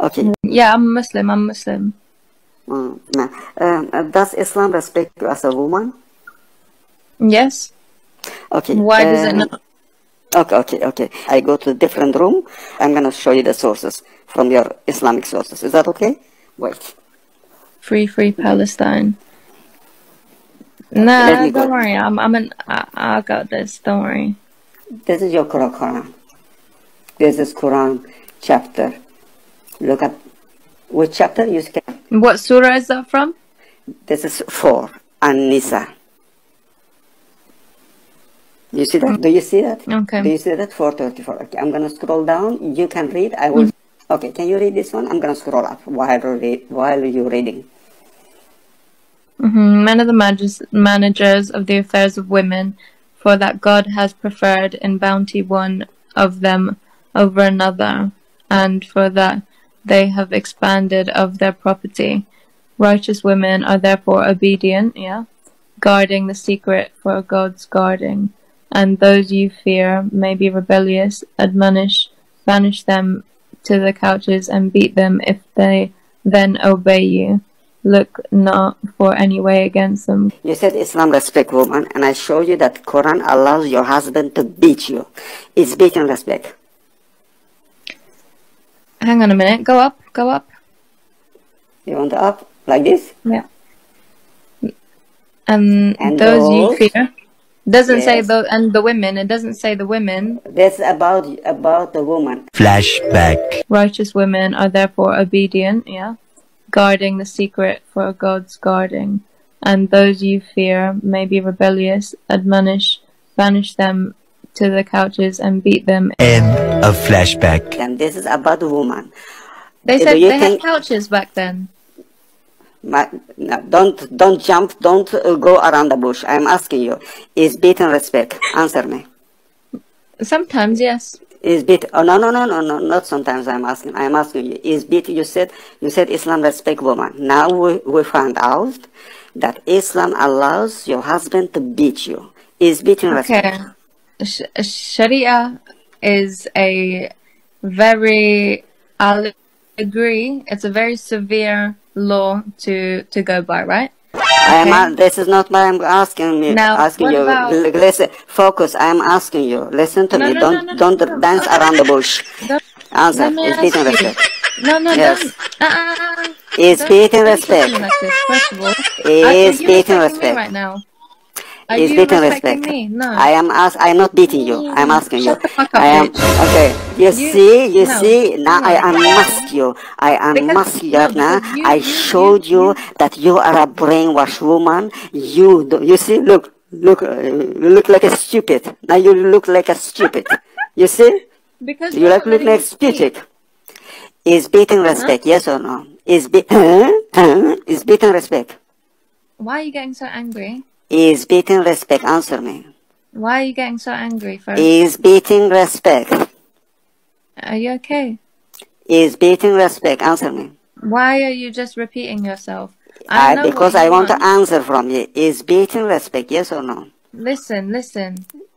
Okay. Yeah, I'm Muslim. I'm Muslim. Does Islam respect you as a woman? Yes. Okay. Why does it not? Okay. I go to a different room. I'm gonna show you the sources from your Islamic sources. Is that okay? Wait. Free Palestine. Let Nah, me go. don't worry. I got this. Don't worry. This is your Quran. This is Quran chapter. Look at which chapter you can. What surah is that from? This is 4 An-Nisa. You see that? Do you see that? Okay. Do you see that? 434. Okay, I'm gonna scroll down. You can read. I will. Okay, can you read this one? I'm gonna scroll up while you're reading. Men are the managers of the affairs of women, for that God has preferred in bounty one of them over another, and for that they have expanded of their property. Righteous women are therefore obedient, guarding the secret for God's guarding. And those you fear may be rebellious, banish them to the couches and beat them if they then obey you. Look not for any way against them. You said Islam respect woman, and I show you that Quran allows your husband to beat you. Is beating respect? Hang on a minute. Go up. You want up like this? Yeah. And those you fear. Doesn't say those, and the women. It doesn't say the women. That's about the woman. Flashback. Righteous women are therefore obedient, guarding the secret for God's guarding. And those you fear may be rebellious, banish them to the couches and beat them. End of flashback. And this is about the woman. They said they had couches back then. No, don't jump, don't go around the bush. I'm asking you, is beating respect? Answer me. Sometimes, yes. Is beat? Oh, no, not sometimes. I'm asking you, is beat? You said Islam respect woman. Now we find out that Islam allows your husband to beat you. Is beating respect? Sharia is a very, I'll agree, it's a very severe law to go by, right? This is not what I'm asking you. Listen, focus. I'm asking you. Listen to me. Don't dance around the bush. Answer. Is beating respect? Yes. Is beating respect? First of all, is beating respect right now? Is beating respect? Me? No. I'm not beating you. I'm asking you. Okay. You see. Now I unmask you. Now. I showed you that you are a brainwashed woman. You see. Look. You look like a stupid. Now you look like a stupid. You see? Because you look like stupid. Is beating respect? Yes or no? Is beating respect? Why are you getting so angry? Is beating respect? Answer me. Why are you getting so angry first? Is beating respect? Are you okay? Is beating respect? Answer me. Why are you just repeating yourself? Because I want to answer from you. Is beating respect? Yes or no? Listen.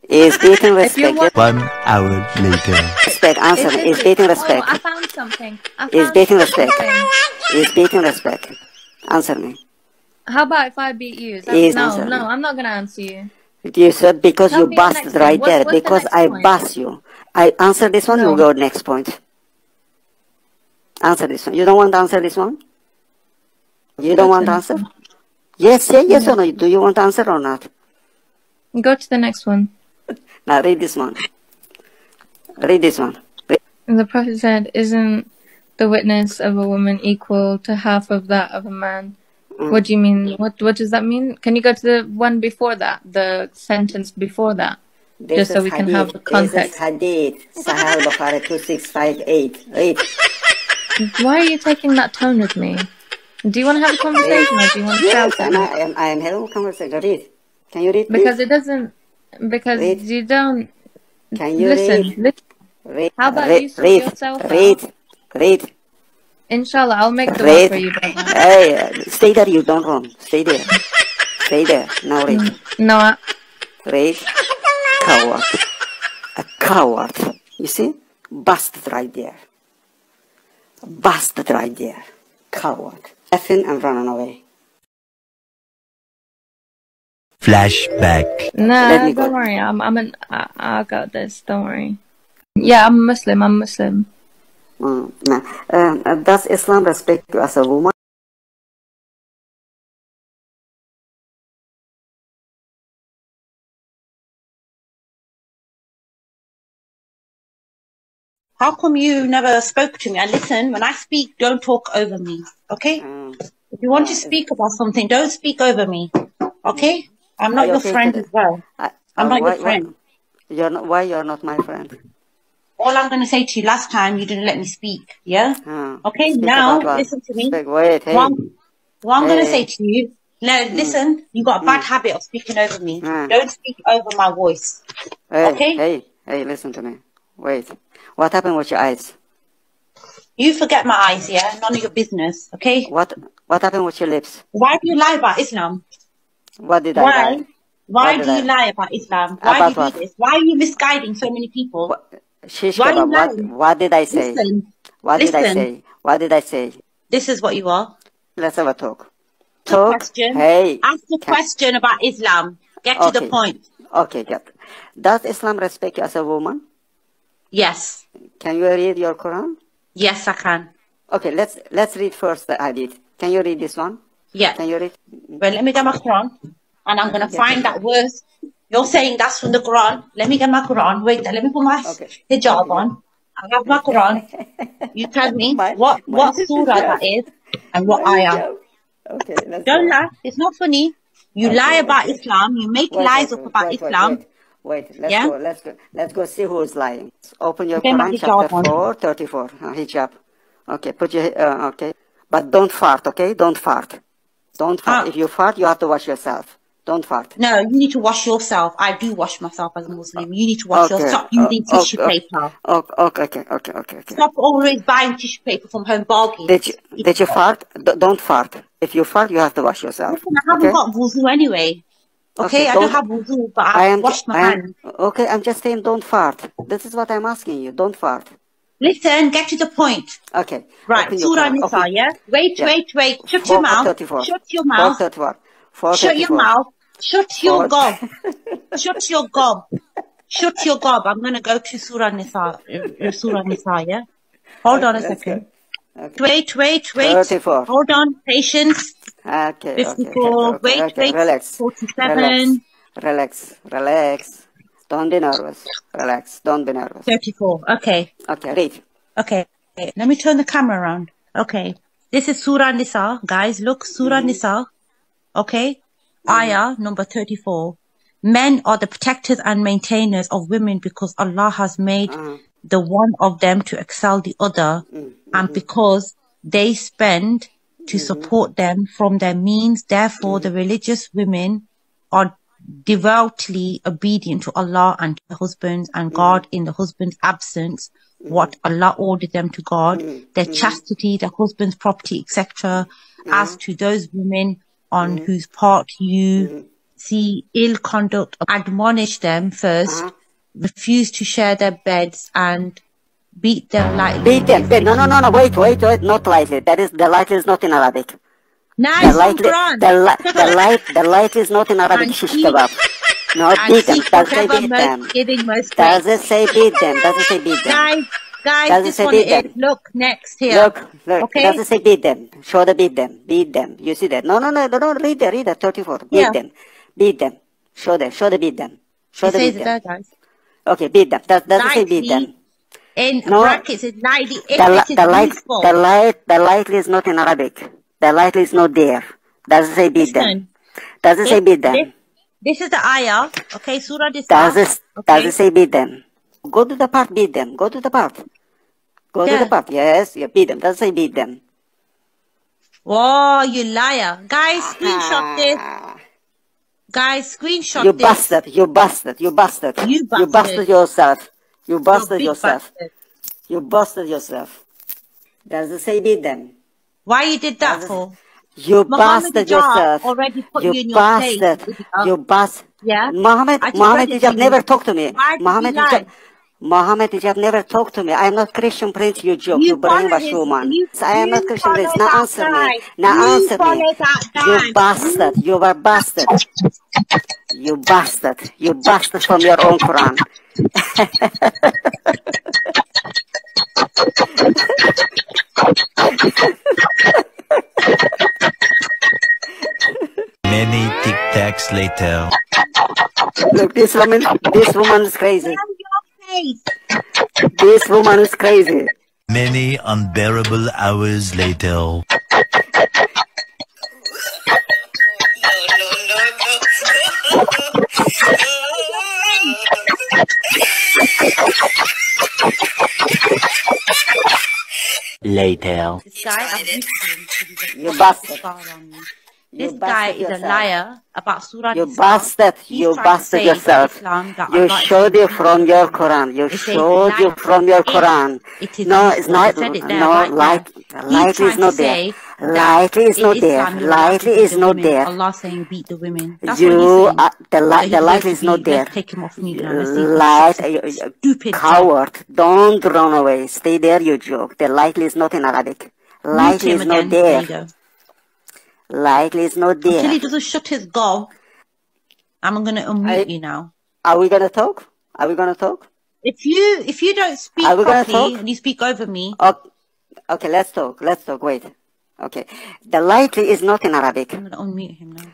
Is beating respect? 1 hour later. Respect. Answer me. Is beating respect? I found something. Is beating respect? Is beating respect? Answer me. How about if I beat you? No, I'm not gonna answer you. You said because you busted right there. Because I bust you. I answer this one. You go next point. Answer this one. You don't want to answer this one? You don't want to answer? Yes, say yes or no. Do you want to answer or not? Go to the next one. Now read this one. Read this one. The Prophet said, "Isn't the witness of a woman equal to half of that of a man?" What do you mean? What does that mean? Can you go to the one before that? The sentence before that? Just so we can have the context. This is Hadith. Sahih Bukhari 2658. Read. Why are you taking that tone with me? Do you want to have a conversation or do you want to shout at me? I am having a conversation. Read. Can you read, please? Because it doesn't... Because you don't... Can you listen? Read. How about you sort yourself out? Read. Inshallah, I'll make the one for you, brother. Hey, stay there, you don't run. Stay there. Stay there. Now read. No. Read. Coward. A coward. You see? Busted right there. Busted right there. Coward. Laughing and running away. Flashback. Nah, don't worry. I got this. Don't worry. Yeah, I'm Muslim. I'm Muslim. Does Islam respect you as a woman? How come you never spoke to me? And listen, when I speak, don't talk over me, okay? If you want to speak about something, don't speak over me, okay? I'm not your friend as well. I'm not your friend. Why you're not my friend? All I'm going to say to you, last time you didn't let me speak, yeah? Okay, now listen to me. Wait, hey. What I'm going to say to you, now listen, you got a bad habit of speaking over me. Don't speak over my voice, okay? Hey, listen to me. Wait. What happened with your eyes? You forget my eyes, yeah? None of your business, okay? What happened with your lips? Why do you lie about Islam? What did I lie? Why do you lie about Islam? Why do you do this? Why are you misguiding so many people? What did I say? What did I say? What did I say? This is what you are. Let's have a talk. Hey. Ask a question about Islam. Get to the point. Okay, good. Does Islam respect you as a woman? Yes. Can you read your Quran? Yes, I can. Okay, let's read first the hadith. Can you read this one? Yeah. Can you read? Well, let me get my Quran, and I'm going to find that verse. You're saying that's from the Quran. Let me get my Quran. Wait, let me put my hijab on. I have my Quran. You tell me what surah that is and what ayah. Okay, Don't laugh. It's not funny. You lie about Islam. You make lies up about Islam. Wait, let's go see who is lying. Open your Quran, chapter 4, 34. Hijab. Okay, put your, okay. But don't fart, okay? Don't fart. Don't fart. If you fart, you have to wash yourself. Don't fart. No, you need to wash yourself. I do wash myself as a Muslim. You need to wash yourself. Stop using tissue paper. Okay. Stop always buying tissue paper from home bargains. Did you fart? Don't fart. If you fart, you have to wash yourself. Listen, I haven't got wuzu anyway. Okay, I don't have wuzu, but I wash my hands. Okay, I'm just saying don't fart. This is what I'm asking you. Don't fart. Listen, get to the point. Okay. Right, Surah Nisa, yeah? Wait. Shut your mouth. Shut your mouth. 434. Shut your mouth. Shut your gob. Shut your gob. Shut your gob. I'm going to go to Surah Nisa, yeah? Hold on a second. Okay. Wait. 34. Hold on. Patience. Okay. 54. Wait. Relax. 47. Relax. Don't be nervous. Relax. Don't be nervous. 34. Okay. Okay, read. Okay. Let me turn the camera around. Okay. This is Surah Nisa. Guys, look. Surah Nisa. Okay. Ayah number 34. Men are the protectors and maintainers of women because Allah has made the one of them to excel the other and because they spend to support them from their means. Therefore, the religious women are devoutly obedient to Allah and their husbands and guard in the husband's absence what Allah ordered them to guard, their chastity, their husband's property, etc. As to those women on whose part you see ill conduct, admonish them first, refuse to share their beds and beat them lightly. Beat them. No, wait, not lightly. The lightly is not in Arabic. Nice, the light is not in Arabic. Shish kebab. No, beat them. Does it say beat them? Does it say beat them? Guys, this one is, look, next here. Look, okay? Does it say beat them? Show the beat them. You see that? No, read that, 34. Beat them. Show the beat them. Show the beat them. There, guys. Okay, beat them. Does it say beat them? In brackets, it's 90. The light is not in Arabic. The light is not there. Does it say beat them? Does it say beat them? This is the ayah. Okay, Surah Nisa. Does it say beat them? Go to the part, beat them. Go to the part. To the part. Yes, beat them. Does it say beat them? Whoa, you liar. Guys, screenshot this. Guys, screenshot You this. You busted yourself. You busted yourself. Does it say beat them? Why you did that for? You busted yourself. Already put you in your place. You busted. Yeah. Muhammad Hijab never talked to me. Why did you lie? Mohammed, you have never talked to me. I am not Christian Prince, you joke, you brainwash woman. So I am not Christian Prince. Now answer me. Now answer me. You bastard. You are bastard. You bastard. You bastard from your own Quran. Many tic-tacs later. Look, this woman is crazy. This woman is crazy. Many unbearable hours later. Later. This guy, I've muted him. You bastard. This guy is a liar about Surah You Nisa. bastard. He's You trying to bastard say yourself. Islam that You Allah is showed you the from your Quran. You showed you from your Quran. It is No, useful. it's not. I said it there, No, right lightly is not there. Lightly is not there. Lightly is not there. Allah saying beat the women. That's You, what he's saying. the light is not there. Let's take him off mute now. Light, Stupid coward. Don't run away. Stay there, you joke. The lightly is not in Arabic. Lightly is not there. Lightly is not there. Until he doesn't shut his gob, I'm going to unmute you now. Are we going to talk? Are we going to talk? If you don't speak properly and you speak over me. Okay, let's talk. Let's talk. Wait. Okay. The lightly is not in Arabic. I'm going to unmute him now.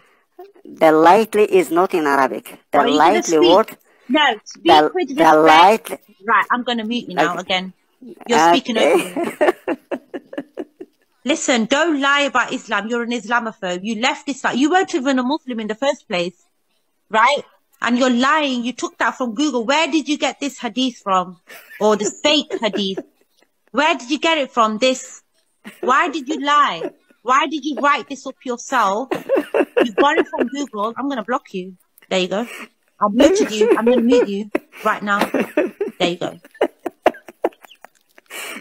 The lightly is not in Arabic. The lightly word. No, speak with respect. Lightly. Right, I'm going to mute you now again. You're speaking over me. Listen, don't lie about Islam. You're an Islamophobe. You left Islam. You weren't even a Muslim in the first place, right? And you're lying. You took that from Google. Where did you get this hadith from? Or the fake hadith? Where did you get it from? This? Why did you lie? Why did you write this up yourself? You got it from Google. I'm going to block you. There you go. I've muted you. I'm going to mute you right now. There you go.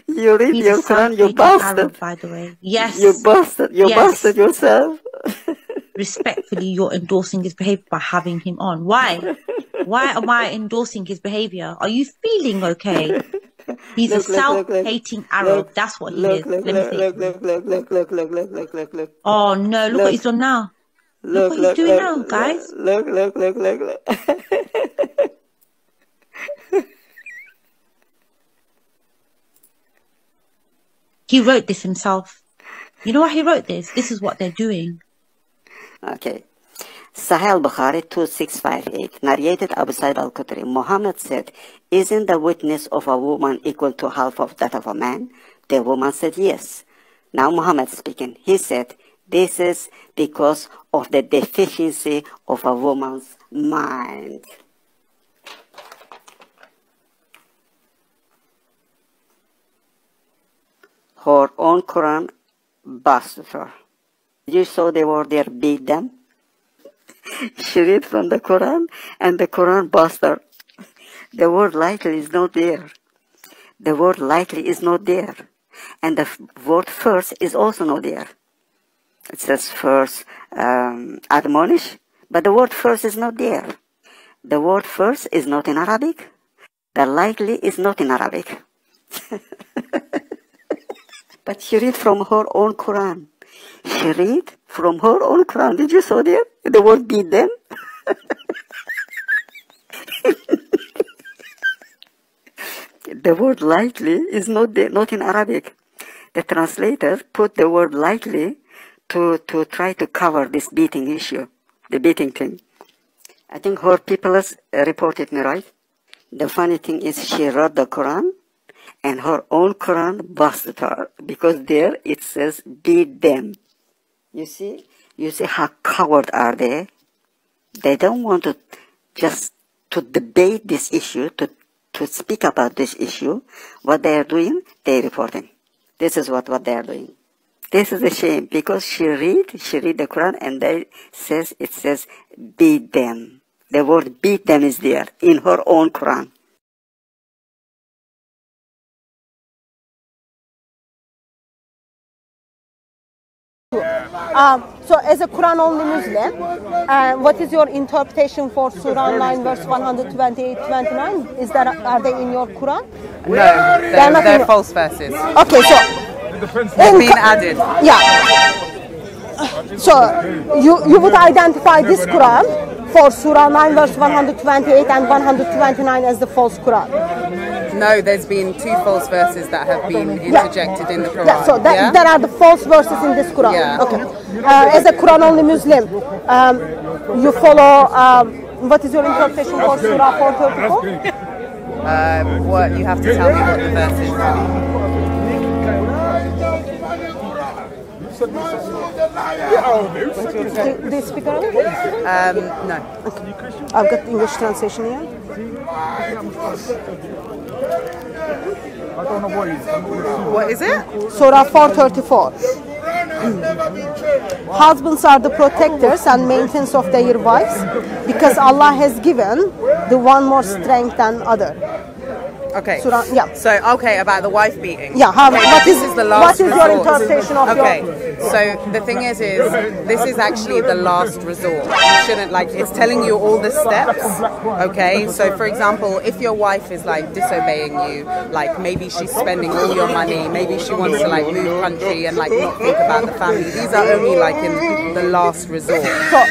You read your Quran, you bastard. Arab, by the way. Yes. You bastard. You bastard yourself. Respectfully, you're endorsing his behavior by having him on. Why? Why am I endorsing his behavior? Are you feeling okay? He's a self-hating Arab. That's what he is. Let me see. Oh no, look what he's done now. Look what he's doing now, guys. Look. He wrote this himself. You know why he wrote this? This is what they're doing. Okay. Sahih al-Bukhari 2658, narrated Abu Sa'id al-Khudri. Muhammad said, isn't the witness of a woman equal to half of that of a man? The woman said, yes. Now Muhammad speaking. He said, this is because of the deficiency of a woman's mind. Her own Quran busted her. You saw the word there, beat them? She read from the Quran and the Quran busted her. The word likely is not there. The word likely is not there. And the word first is also not there. It says first admonish, but the word first is not there. The word first is not in Arabic. The likely is not in Arabic. But she read from her own Quran. She read from her own Quran. Did you saw there? The word beat them. The word likely is not there, not in Arabic. The translator put the word likely to try to cover this beating issue, the beating thing. I think her people reported me right. The funny thing is she read the Quran and her own Quran busted her because there it says beat them. You see how coward are they? They don't want to just to debate this issue, to speak about this issue. What they are doing, they reporting. This is what they are doing. This is a shame because she read the Quran and it says beat them. The word beat them is there in her own Quran. So as a Quran-only Muslim, what is your interpretation for Surah 9 verse 128-29? Are they in your Quran? No, they're false verses. Okay, so they've been added. Yeah. So you would identify this Quran for Surah 9 verse 128 and 129 as the false Quran? No, there's been 2 false verses that have been interjected in the Quran. Yeah, so there are the false verses in this Quran. Yeah. Okay. As a Quran-only Muslim, you follow, what is your interpretation for Surah 434? What, you have to tell me what the verse is. Do you speak Arabic? No. Okay. I've got English translation here. What is it? Surah 434. Husbands are the protectors and maintenance of their wives because Allah has given the one more strength than other. Okay. Surah, yeah. So, okay, about the wife beating. Yeah. This is the last what is your interpretation of Okay. So the thing is this is actually the last resort. You shouldn't it's telling you all the steps. Okay. So for example, if your wife is disobeying you, maybe she's spending all your money, maybe she wants to move country and not think about the family. These are only in the last resort. So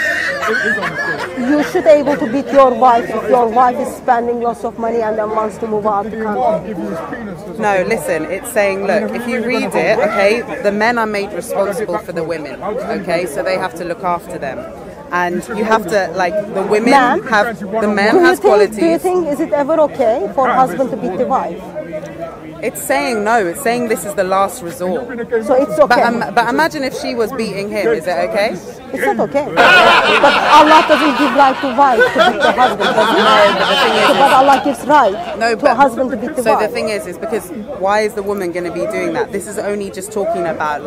you should be able to beat your wife if your wife is spending lots of money and then wants to move out the country. No, listen, it's saying, look, if you read it, okay, the men are made responsible for the women, okay, so they have to look after them. And you have to, the women the man has qualities. Do you think, is it ever okay for a husband to beat the wife? It's saying no, it's saying this is the last resort. So it's okay. But imagine if she was beating him, is it okay? It's not okay. But Allah doesn't give right to wife to beat the husband, does he? No, but the thing is... But Allah gives right to a husband to beat the wife. So the thing is because why is the woman going to be doing that? This is only just talking about,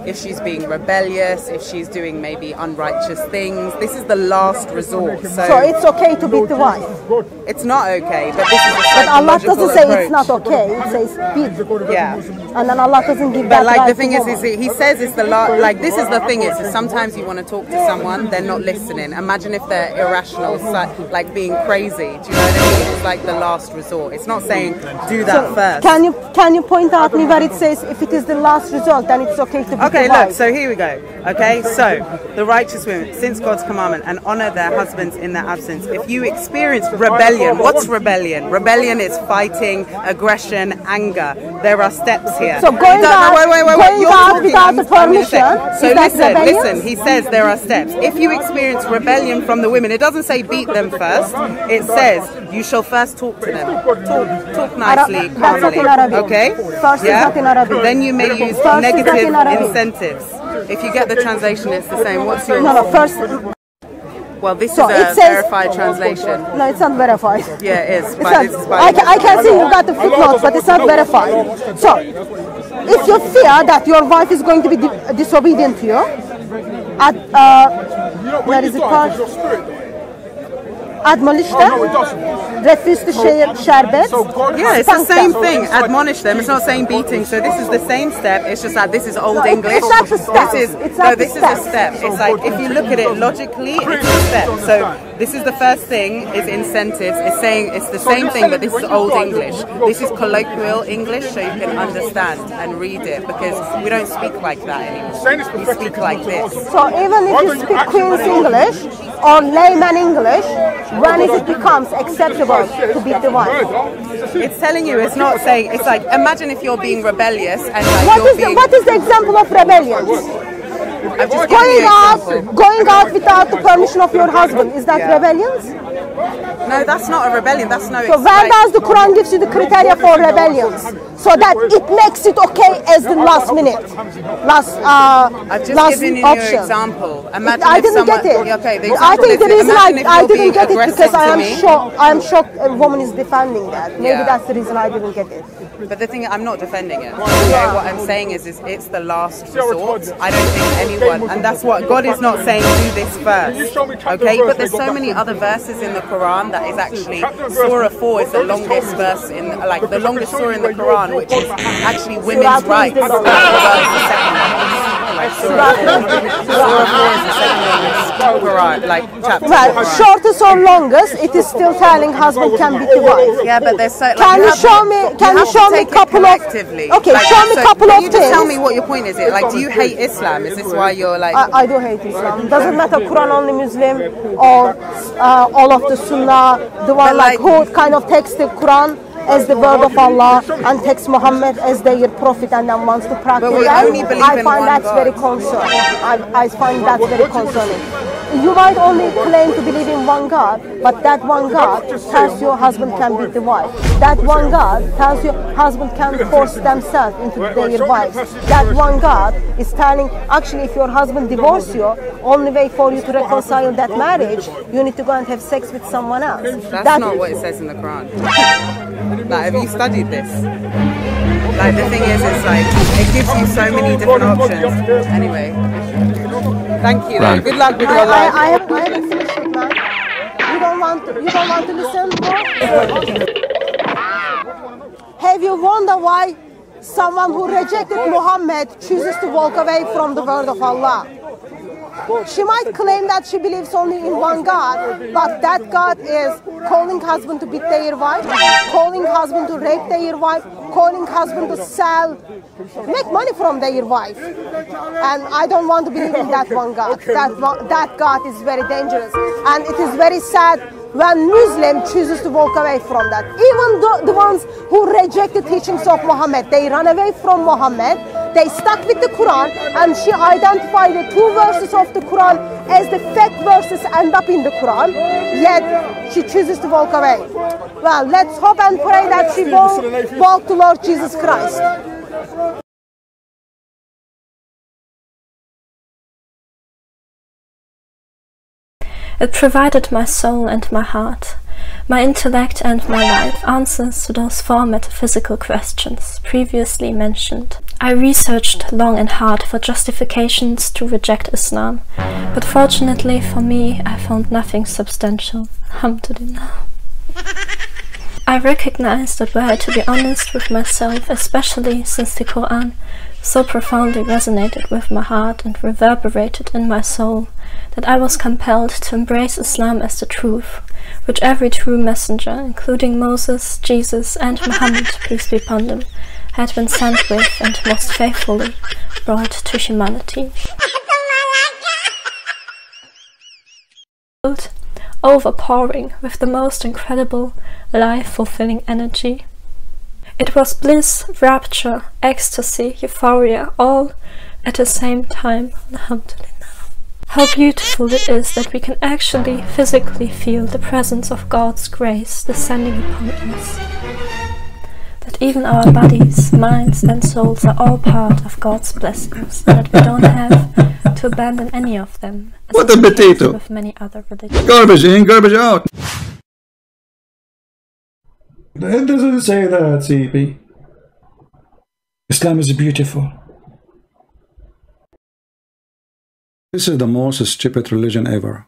if she's being rebellious, if she's doing maybe unrighteous things. This is the last resort. So it's okay to beat the wife? It's not okay, but this is a But Allah doesn't say approach. it's not okay. It says beat. Yeah. And then Allah doesn't give that right. But the thing is he says it's the last. This is the thing is sometimes you want to talk to someone, they're not listening. Imagine if they're irrational, being crazy. Do you know what I mean? It's the last resort. It's not saying do that first. Can you point out me where it says if it is the last resort, then it's okay to beat the wife? Look. So here we go. Okay. So the righteous women, since God's commandment, and honor their husbands in their absence. If you experience rebellion, what's rebellion? Rebellion is fighting, aggression, anger. There are steps here. So going out without the permission. So listen. He says there are steps. If you experience rebellion from the women, it doesn't say beat them first. It says you shall first talk to them. Talk nicely, calmly. Okay? Then you may use negative incentives. If you get the translation, it's the same. What's your... No, first... Well, this is a verified translation. No, it's not verified. Yeah, it is. I can see you got the footnotes, but it's not verified. So, if you fear that your wife is going to be disobedient to you, where is it called? Admonish them, refuse to share sherbet. Yeah, it's the same thing. Admonish them. It's not saying beating. So this is the same step. It's just that this is old English. It's not a step. This is a step. It's if you look at it logically, it's a step. So this is the first thing. Is incentives. It's saying it's the same thing, but this is old English. This is colloquial English, so you can understand and read it because we don't speak like that anymore. We speak like this. So even if you speak Queen's English or layman English, when it becomes acceptable to beat the wife? It's telling you, it's not saying, it's imagine if you're being rebellious and what is the example of rebellion? Going out without the permission of your husband, is that rebellion? No, that's not a rebellion, that's no... So where does the Quran gives you the criteria for rebellions? So that it makes it okay as the last minute, I've just given you option. Your example. Imagine I didn't get it. Okay, the I think the reason I didn't get it because I am shocked a woman is defending that. Maybe that's the reason I didn't get it. But the thing, I'm not defending it. Okay, what I'm saying is it's the last resort. I don't think anyone, and that's what God is not saying do this first. Okay, but there's so many other verses in the Quran that is actually Surah 4 is the longest verse in the longest surah in the Quran, which is actually women's rights. The second one. Surah 4 is the second longest Quran, like chapter. Well, shortest or longest, it is still telling husband can beat the wife. Yeah, but there's so. Like, Can you show me? Can you show me a couple of? Okay, like, show me a couple of you things. Just tell me what your point is. Like, do you hate Islam? Is this why you're like? I do hate Islam. Doesn't matter Quran only Muslim or all of the Sunnah, the one like who kind of takes the Quran as the word of Allah and takes Muhammad as their prophet and then wants to practice that. I find that's very concerning. I find that very concerning. You might only claim to believe in one God, but that one God tells your husband can beat the wife. That one God tells your husband can force themselves into their wives. That one God is telling, actually, if your husband divorces you, only way for you to reconcile that marriage, you need to go and have sex with someone else. That's not what it says in the Quran. Like, have you studied this? Like, the thing is, it's like, it gives you so many different options. Anyway. Thank you. Right. Good luck with your life. I haven't finished it, man. You don't want to listen, bro? Have you wondered why someone who rejected Muhammad chooses to walk away from the word of Allah? She might claim that she believes only in one God, but that God is calling husband to beat their wife, calling husband to rape their wife, calling husband to sell, make money from their wife. And I don't want to believe in that one God. That God is very dangerous. And it is very sad when Muslim chooses to walk away from that. Even the ones who reject the teachings of Muhammad, they run away from Muhammad, they stuck with the Quran, and she identified the 2 verses of the Quran as the fact verses end up in the Quran, yet she chooses to walk away. Well, let's hope and pray that she will walk to Lord Jesus Christ. It provided my soul and my heart, my intellect and my life answers to those 4 metaphysical questions previously mentioned. I researched long and hard for justifications to reject Islam, but fortunately for me I found nothing substantial. Alhamdulillah. I recognized that were I to be honest with myself, especially since the Quran so profoundly resonated with my heart and reverberated in my soul, that I was compelled to embrace Islam as the truth, which every true messenger, including Moses, Jesus and Muhammad, peace be upon them, had been sent with and most faithfully brought to humanity. Overpouring with the most incredible, life-fulfilling energy. It was bliss, rapture, ecstasy, euphoria, all at the same time. Alhamdulillah. How beautiful it is that we can actually physically feel the presence of God's grace descending upon us. That even our bodies, minds and souls are all part of God's blessings, and that we don't have to abandon any of them. What a potato! With many other religions. Garbage in, garbage out! It doesn't say that, CP. Islam is beautiful. This is the most stupid religion ever.